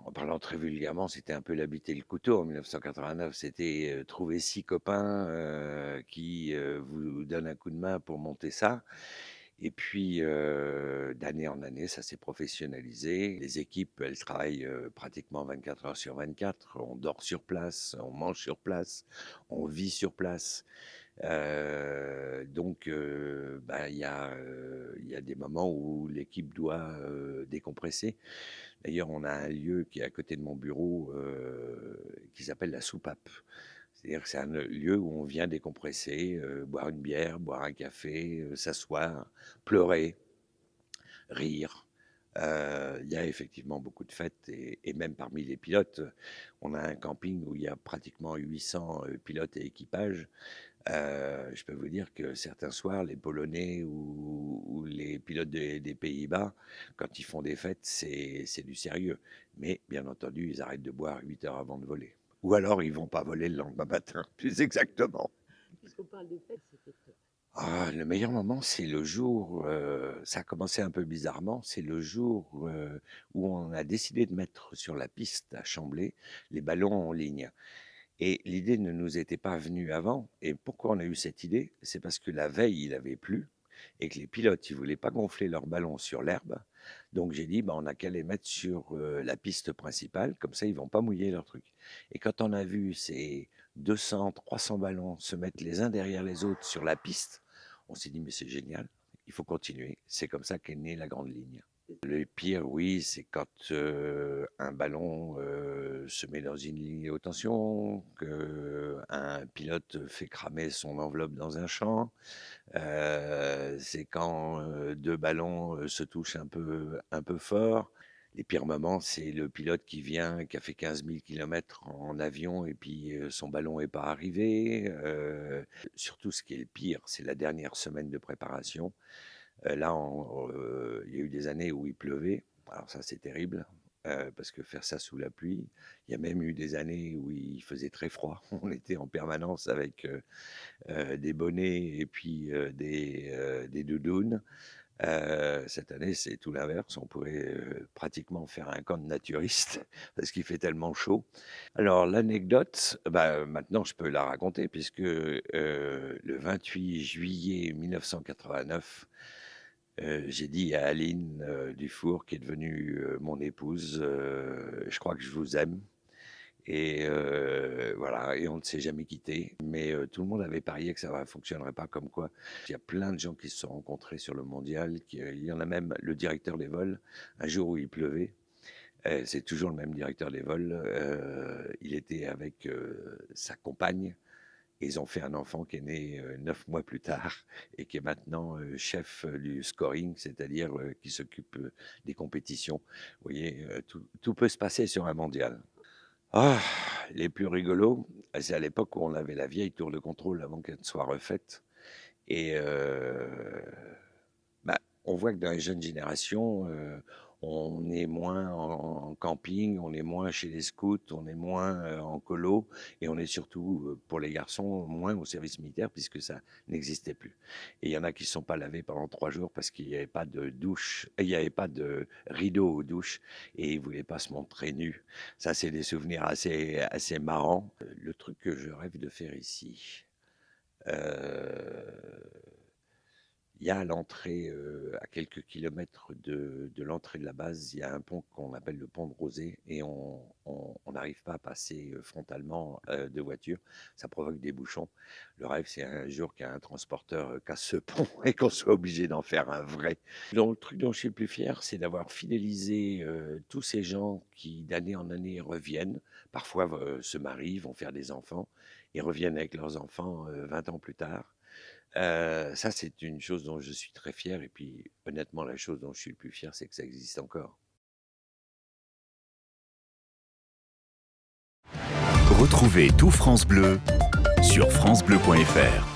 En parlant très vulgairement, c'était un peu l'habit et le couteau en 1989. C'était, trouver 6 copains, qui, vous donnent un coup de main pour monter ça et puis, d'année en année, ça s'est professionnalisé. Les équipes, elles travaillent, pratiquement 24 heures sur 24. On dort sur place, on mange sur place, on vit sur place. Donc, bah, il y a des moments où l'équipe doit, décompresser. D'ailleurs, on a un lieu qui est à côté de mon bureau, qui s'appelle la soupape. C'est-à-dire que c'est un lieu où on vient décompresser, boire une bière, boire un café, s'asseoir, pleurer, rire. Il y a effectivement beaucoup de fêtes et même parmi les pilotes, on a un camping où il y a pratiquement 800, pilotes et équipages. Je peux vous dire que certains soirs, les Polonais ou les pilotes des Pays-Bas, quand ils font des fêtes, c'est du sérieux. Mais bien entendu, ils arrêtent de boire 8 heures avant de voler. Ou alors, ils vont pas voler le lendemain matin, plus exactement. Puisqu'on parle de fête, c'était Ah, le meilleur moment, c'est le jour, ça a commencé un peu bizarrement, c'est le jour, où on a décidé de mettre sur la piste à Chambly les ballons en ligne. Et l'idée ne nous était pas venue avant. Et pourquoi on a eu cette idée? C'est parce que la veille, il avait plu et que les pilotes, ils voulaient pas gonfler leurs ballons sur l'herbe. Donc j'ai dit, bah, on n'a qu'à les mettre sur la piste principale, comme ça ils vont pas mouiller leur truc. Et quand on a vu ces 200, 300 ballons se mettre les uns derrière les autres sur la piste, on s'est dit, mais c'est génial, il faut continuer. C'est comme ça qu'est née la grande ligne. Le pire, oui, c'est quand un ballon se met dans une ligne de haute tension, qu'un pilote fait cramer son enveloppe dans un champ. C'est quand deux ballons se touchent un peu fort. Les pires moments, c'est le pilote qui vient, qui a fait 15 000 km en avion et puis son ballon n'est pas arrivé. Surtout, ce qui est le pire, c'est la dernière semaine de préparation. Là, il y a eu des années où il pleuvait. Alors ça, c'est terrible, parce que faire ça sous la pluie. Il y a même eu des années où il faisait très froid. On était en permanence avec des bonnets et puis des doudounes. Cette année, c'est tout l'inverse. On pourrait pratiquement faire un camp de naturistes parce qu'il fait tellement chaud. Alors, l'anecdote, bah, maintenant, je peux la raconter puisque le 28 juillet 1989, j'ai dit à Aline Dufour, qui est devenue mon épouse, je crois que je vous aime. Et voilà, et on ne s'est jamais quitté. Mais tout le monde avait parié que ça ne fonctionnerait pas comme quoi. Il y a plein de gens qui se sont rencontrés sur le mondial. Il y en a même le directeur des vols, un jour où il pleuvait. C'est toujours le même directeur des vols. Il était avec sa compagne. Et ils ont fait un enfant qui est né 9 mois plus tard et qui est maintenant chef du scoring, c'est-à-dire qui s'occupe des compétitions. Vous voyez, tout peut se passer sur un mondial. Ah, les plus rigolos, c'est à l'époque où on avait la vieille tour de contrôle avant qu'elle soit refaite. Et bah, on voit que dans les jeunes générations, on est moins en camping, on est moins chez les scouts, on est moins en colo, et on est surtout, pour les garçons, moins au service militaire puisque ça n'existait plus. Et il y en a qui ne sont pas lavés pendant 3 jours parce qu'il n'y avait pas de douche, il n'y avait pas de rideau aux douches, et ils ne voulaient pas se montrer nus. Ça, c'est des souvenirs assez marrants. Le truc que je rêve de faire ici, euh, il y a à l'entrée, à quelques kilomètres de l'entrée de la base, il y a un pont qu'on appelle le pont de Rosé et on n'arrive pas à passer frontalement de voiture. Ça provoque des bouchons. Le rêve, c'est un jour qu'un transporteur casse ce pont et qu'on soit obligé d'en faire un vrai. Donc, le truc dont je suis le plus fier, c'est d'avoir fidélisé tous ces gens qui, d'année en année, reviennent. Parfois, se marient, vont faire des enfants et reviennent avec leurs enfants 20 ans plus tard. Ça, c'est une chose dont je suis très fier et puis honnêtement, la chose dont je suis le plus fier, c'est que ça existe encore. Retrouvez tout France Bleu sur francebleu.fr.